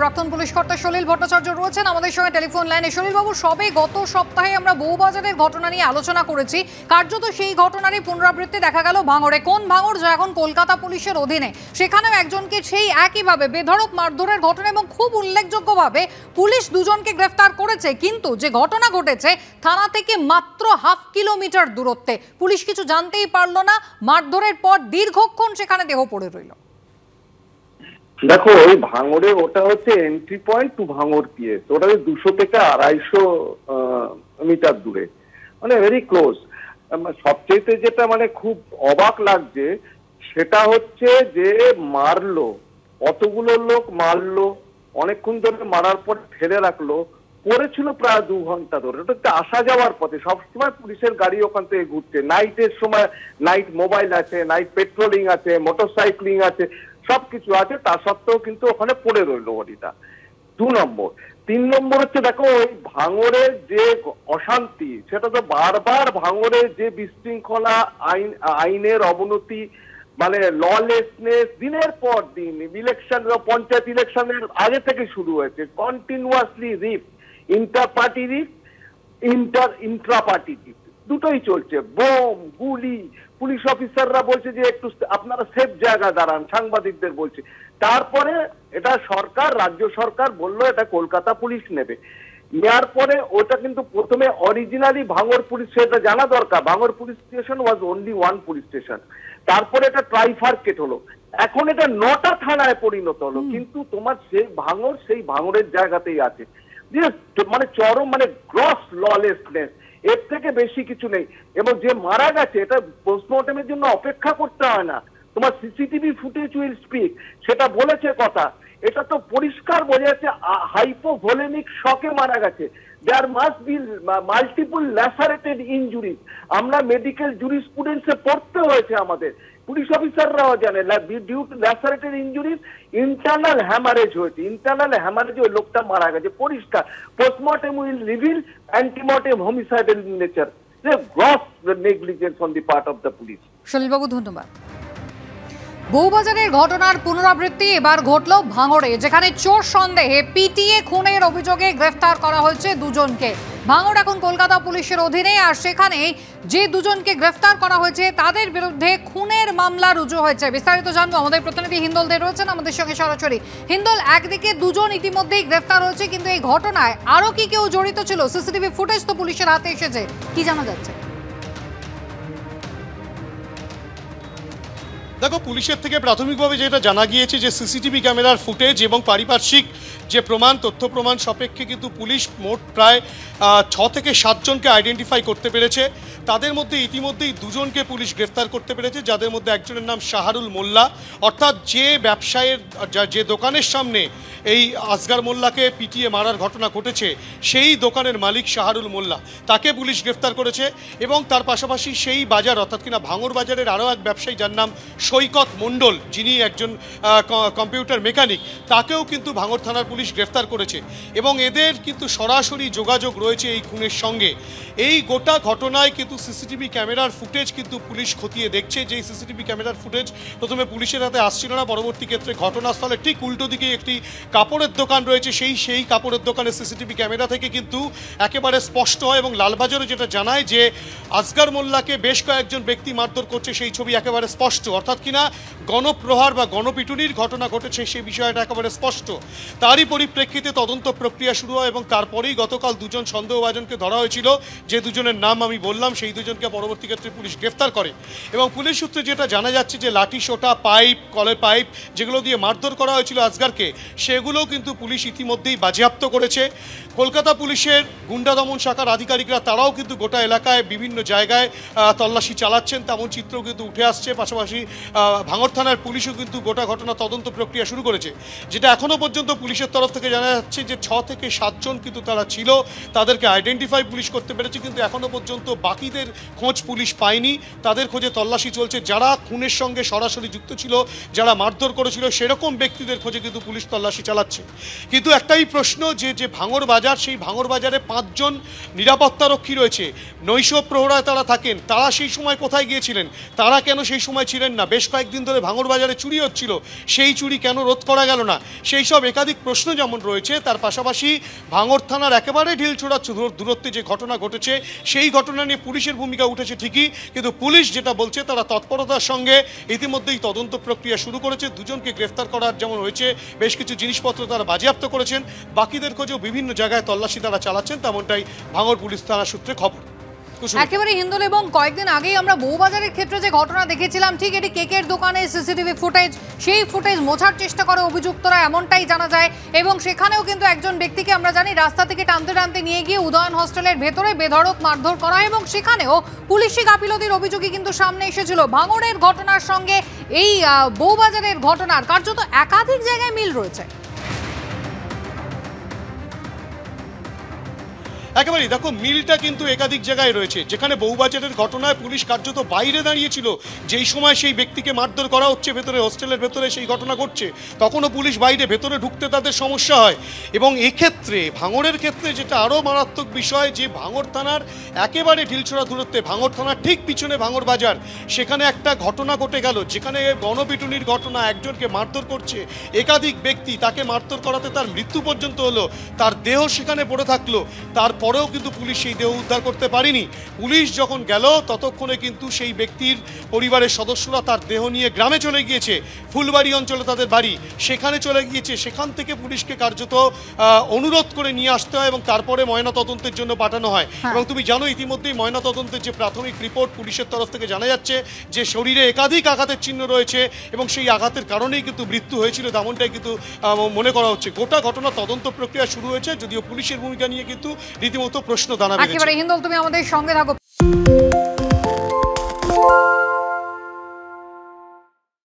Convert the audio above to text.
প্রাক্তন পুলিশ কর্তা সলিল ভট্টাচার্য রয়েছেন আমাদের সঙ্গে টেলিফোন লাইনে। সলিল বাবু, সবে গত সপ্তাহে আমরা বউবাজারের ঘটনা নিয়ে আলোচনা করেছি। কার্যত সেই ঘটনারই পুনরাবৃত্তি দেখা গেল ভাঙড়ে। কোন ভাঙড়, যা এখন কলকাতা পুলিশের অধীনে, সেখানেও একজনকে সেই একইভাবে বেধড়ক মারধরের ঘটনা এবং খুব উল্লেখযোগ্যভাবে পুলিশ দুজনকে গ্রেফতার করেছে। কিন্তু যে ঘটনা ঘটেছে থানা থেকে মাত্র হাফ কিলোমিটার দূরত্বে, পুলিশ কিছু জানতেই পারল না। মারধরের পর দীর্ঘক্ষণ সেখানে দেহ পড়ে রইল। দেখো, ওই ভাঙড়ে ওটা হচ্ছে এন্ট্রি পয়েন্ট টু ভাঙড় পিএস। ওটা 200 থেকে 250 মিটার দূরে, মানে ভেরি ক্লোজ। সবচেয়ে যেটা মানে খুব অবাক লাগছে সেটা হচ্ছে যে মারলো, অতগুলো লোক মারলো, অনেকক্ষণ ধরে মারার পর ফেলে রাখলো, পড়েছিল প্রায় 2 ঘন্টা ধরে। ওটা হচ্ছে আসা যাওয়ার পথে, সবসময় পুলিশের গাড়ি ওখান থেকে ঘুরছে। নাইটের সময় নাইট মোবাইল আছে, নাইট পেট্রোলিং আছে, মোটরসাইক্লিং আছে, সবকিছু আছে। তা সত্ত্বেও কিন্তু ওখানে পড়ে রইল বডিটা। 2 নম্বর। 3 নম্বর হচ্ছে, দেখো, ওই ভাঙড়ের যে অশান্তি, সেটা তো বারবার ভাঙড়ের যে বিশৃঙ্খলা, আইনের অবনতি, মানে ললেসনেস দিনের পর দিন, ইলেকশন, পঞ্চায়েত ইলেকশনের আগে থেকে শুরু হয়েছে। কন্টিনিউয়াসলি রিপ, ইন্টার পার্টি রিপ, ইন্ট্রা পার্টি রিপ, দুটোই চলছে। বোম, গুলি, পুলিশ অফিসাররা বলছে যে একটু আপনারা সেফ জায়গায় দাঁড়ান, সাংবাদিকদের বলছে। তারপরে এটা সরকার, রাজ্য সরকার বললো এটা কলকাতা পুলিশ নেবে। নেওয়ার পরে ওটা কিন্তু প্রথমে অরিজিনালি ভাঙড় পুলিশ, সেটা জানা দরকার, ভাঙড় police station was only 1 police station. তারপরে এটা ট্রাইফার্কেট হলো, এখন এটা 9টা থানায় পরিণত হলো। কিন্তু তোমার সেই ভাঙড়, সেই ভাঙড়ের জায়গাতেই আছে। মানে চরম, মানে গ্রস ললেসনেস, এর থেকে বেশি কিছু নেই। এবং যে মারা গেছে, এটা পোস্টমর্টমের জন্য অপেক্ষা করতে হয় না, তোমার সিসিটিভি ফুটেজ উইল স্পিক, সেটা বলেছে কথা। এটা তো পরিষ্কার বোঝা যাচ্ছে হাইপোভোলেমিক শকে মারা গেছে। There must be multiple lacerated injuries. আমরা মেডিকেল জুরিসপ্রুডেন্সে পড়তে হয়েছে আমাদের, পুলিশ অফিসাররাও জানে, due to lacerated injuries internal haemorrhage হয়েছে। ইন্টারনাল হ্যামারেজ ওই লোকটা মারা গেছে, পরিষ্কার। Postmortem will reveal antemortem homicidal nature, gross negligence on the part of the police. সলিলবাবু, ধন্যবাদ। বউবাজারের ঘটনার পুনরাবৃত্তি এবার ঘটল ভাঙড়ে, যেখানে চোর সন্দেহে পিটিয়ে খুনের অভিযোগে গ্রেফতার করা হয়েছে দুজনকে। ভাঙড় এখন কলকাতা পুলিশের অধীনে, আর সেখানে যে দুজনকে গ্রেফতার করা হয়েছে তাদের বিরুদ্ধে খুনের মামলা রুজু হয়েছে। বিস্তারিত জানবো, আমাদের প্রতিনিধি হিন্দল দে রয়েছেন আমাদের সঙ্গে সরাসরি। হিন্দল, একদিকে দুজন ইতিমধ্যেই গ্রেফতার হয়েছে, কিন্তু এই ঘটনায় আরো কি কেউ জড়িত ছিল? সিসিটিভি ফুটেজ তো পুলিশের হাতে এসেছে, কি জানা যাচ্ছে? দেখো, পুলিশের থেকে প্রাথমিকভাবে যেটা জানা গিয়েছে যে সিসিটিভি ক্যামেরার ফুটেজ এবং পারিপার্শ্বিক যে প্রমাণ, তথ্য প্রমাণ সাপেক্ষে কিন্তু পুলিশ মোট প্রায় 6 থেকে 7 জনকে আইডেন্টিফাই করতে পেরেছে। তাদের মধ্যে ইতিমধ্যেই 2 জনকে পুলিশ গ্রেফতার করতে পেরেছে, যাদের মধ্যে একজনের নাম শাহরুল মোল্লা, অর্থাৎ যে ব্যবসায়ের, যে দোকানের সামনে এই আসগার মোল্লাকে পিটিয়ে মারার ঘটনা ঘটেছে, সেই দোকানের মালিক শাহরুল মোল্লা, তাকে পুলিশ গ্রেফতার করেছে। এবং তার পাশাপাশি সেই বাজার, অর্থাৎ কিনা ভাঙড় বাজারের আরও এক ব্যবসায়ী যার নাম সৈকত মণ্ডল, যিনি একজন কম্পিউটার মেকানিক, তাকেও কিন্তু ভাঙড় থানার পুলিশ গ্রেফতার করেছে। এবং এদের কিন্তু সরাসরি যোগাযোগ রয়েছে এই খুনের সঙ্গে। এই গোটা ঘটনায় কিন্তু সিসিটিভি ক্যামেরার ফুটেজ কিন্তু পুলিশ খতিয়ে দেখছে। যেই সিসিটিভি ক্যামেরার ফুটেজ প্রথমে পুলিশের হাতে আসছিল না, পরবর্তী ক্ষেত্রে ঘটনাস্থলে ঠিক উল্টো দিকে একটি কাপড়ের দোকান রয়েছে, সেই কাপড়ের দোকানের সিসিটিভি ক্যামেরা থেকে কিন্তু একেবারে স্পষ্ট হয়। এবং লালবাজারে যেটা জানায় যে আসগার মোল্লাকে বেশ কয়েকজন ব্যক্তি মারধর করছে, সেই ছবি একেবারে স্পষ্ট, অর্থাৎ কিনা গণপ্রহার বা গণপিটুনির ঘটনা ঘটেছে, সেই বিষয়টা একেবারে স্পষ্ট। তারই পরিপ্রেক্ষিতে তদন্ত প্রক্রিয়া শুরু হয় এবং তারপরেই গতকাল 2 জন সন্দেহভাজনকে ধরা হয়েছিল। যে 2 জনের নাম আমি বললাম, সেই 2 জনকে পরবর্তী ক্ষেত্রে পুলিশ গ্রেফতার করে। এবং পুলিশ সূত্রে যেটা জানা যাচ্ছে যে লাঠি সোটা, পাইপ, কলের পাইপ, যেগুলো দিয়ে মারধর করা হয়েছিল আসগারকে, সেগুলোও কিন্তু পুলিশ ইতিমধ্যেই বাজেয়াপ্ত করেছে। কলকাতা পুলিশের গুন্ডা দমন শাখার আধিকারিকরা তারাও কিন্তু গোটা এলাকায় বিভিন্ন জায়গায় তল্লাশি চালাচ্ছেন, তেমন চিত্র কিন্তু উঠে আসছে। পাশাপাশি ভাঙড় থানার পুলিশও কিন্তু গোটা ঘটনা তদন্ত প্রক্রিয়া শুরু করেছে। যেটা এখনও পর্যন্ত পুলিশের তরফ থেকে জানা যাচ্ছে যে 6 থেকে 7 জন কিন্তু তারা ছিল, তাদেরকে আইডেন্টিফাই পুলিশ করতে পেরেছে, কিন্তু এখনও পর্যন্ত বাকিদের খোঁজ পুলিশ পায়নি। তাদের খোঁজে তল্লাশি চলছে। যারা খুনের সঙ্গে সরাসরি যুক্ত ছিল, যারা মারধর করেছিল, সেরকম ব্যক্তিদের খোঁজে কিন্তু পুলিশ তল্লাশি চালাচ্ছে। চালাচ্ছে। কিন্তু একটাই প্রশ্ন, যে ভাঙড় বাজার, সেই ভাঙড় বাজারে 5 জন নিরাপত্তারক্ষী রয়েছে, নৈশ প্রহরায় তারা থাকেন, তারা সেই সময় কোথায় গিয়েছিলেন? তারা কেন সেই সময় ছিলেন না? বেশ কয়েকদিন ধরে ভাঙড় বাজারে চুরি হচ্ছিল, সেই চুরি কেন রোধ করা গেল না? সেই সব একাধিক প্রশ্ন যেমন রয়েছে, তার পাশাপাশি ভাঙড় থানার একেবারে ঢিলছোড়া দূরত্বে যে ঘটনা ঘটেছে, সেই ঘটনা নিয়ে পুলিশের ভূমিকা উঠেছে ঠিকই, কিন্তু পুলিশ যেটা বলছে তারা তৎপরতার সঙ্গে ইতিমধ্যেই তদন্ত প্রক্রিয়া শুরু করেছে। 2 জনকে গ্রেফতার করার যেমন হয়েছে, বেশ কিছু জিনিসপত্র তারা বাজেয়াপ্ত করেছেন, বাকিদের খোঁজেও বিভিন্ন জায়গায় তল্লাশি তারা চালাচ্ছেন, তেমনটাই ভাঙড় পুলিশ থানা সূত্রে খবর। একেবারে হিন্দুল, এবং কয়েকদিন আগেই আমরা বউবাজারের ক্ষেত্রে যে ঘটনা দেখেছিলাম, ঠিক এটি কেকের দোকানে সিসিটিভি ফুটেজ, সেই ফুটেজ মোছার চেষ্টা করে অভিযুক্তরা, এমনটাই জানা যায়। এবং সেখানেও কিন্তু একজন ব্যক্তিকে আমরা জানি রাস্তা থেকে টানতে টানতে নিয়ে গিয়ে উদয়ন হস্টেলের ভেতরে বেধড়ক মারধর করা, এবং সেখানেও পুলিশি গাফিলতির অভিযোগই কিন্তু সামনে এসেছিল। ভাঙড়ের ঘটনার সঙ্গে এই বউবাজারের ঘটনার কার্যত একাধিক জায়গায় মিল রয়েছে। একেবারেই দেখো, মিলটা কিন্তু একাধিক জায়গায় রয়েছে। যেখানে বউবাজারের ঘটনায় পুলিশ কার্যত বাইরে দাঁড়িয়েছিল, যেই সময় সেই ব্যক্তিকে মারধর করা হচ্ছে ভেতরে, হোস্টেলের ভেতরে সেই ঘটনা ঘটছে, তখনও পুলিশ বাইরে, ভেতরে ঢুকতে তাদের সমস্যা হয়। এবং এক্ষেত্রে ভাঙড়ের ক্ষেত্রে যেটা আরও মারাত্মক বিষয়, যে ভাঙড় থানার একেবারে ঢিলছোড়া দূরত্বে, ভাঙড় থানার ঠিক পিছনে ভাঙড় বাজার, সেখানে একটা ঘটনা ঘটে গেল, যেখানে গণপিটুনির ঘটনা, একজনকে মারধর করছে একাধিক ব্যক্তি, তাকে মারধর করাতে তার মৃত্যু পর্যন্ত হলো, তার দেহ সেখানে পড়ে থাকলো, তারপরেও কিন্তু পুলিশ সেই দেহ উদ্ধার করতে পারেনি। পুলিশ যখন গেল ততক্ষণে কিন্তু সেই ব্যক্তির পরিবারের সদস্যরা তার দেহ নিয়ে গ্রামে চলে গিয়েছে, ফুলবাড়ি অঞ্চলে তাদের বাড়ি, সেখানে চলে গিয়েছে। সেখান থেকে পুলিশকে কার্যত অনুরোধ করে নিয়ে আসতে হয় এবং তারপরে ময়নাতদন্তের জন্য পাঠানো হয়। এবং তুমি জানো ইতিমধ্যেই ময়নাতদন্তের যে প্রাথমিক রিপোর্ট পুলিশের তরফ থেকে জানা যাচ্ছে যে শরীরে একাধিক আঘাতের চিহ্ন রয়েছে এবং সেই আঘাতের কারণেই কিন্তু মৃত্যু হয়েছিল, তেমনটাই কিন্তু মনে করা হচ্ছে। গোটা ঘটনা তদন্ত প্রক্রিয়া শুরু হয়েছে, যদিও পুলিশের ভূমিকা নিয়ে কিন্তু রীতিমতো প্রশ্ন দানা বেড়েছে। একেবারে হিন্দল, তুমি আমাদের সঙ্গে থাকো।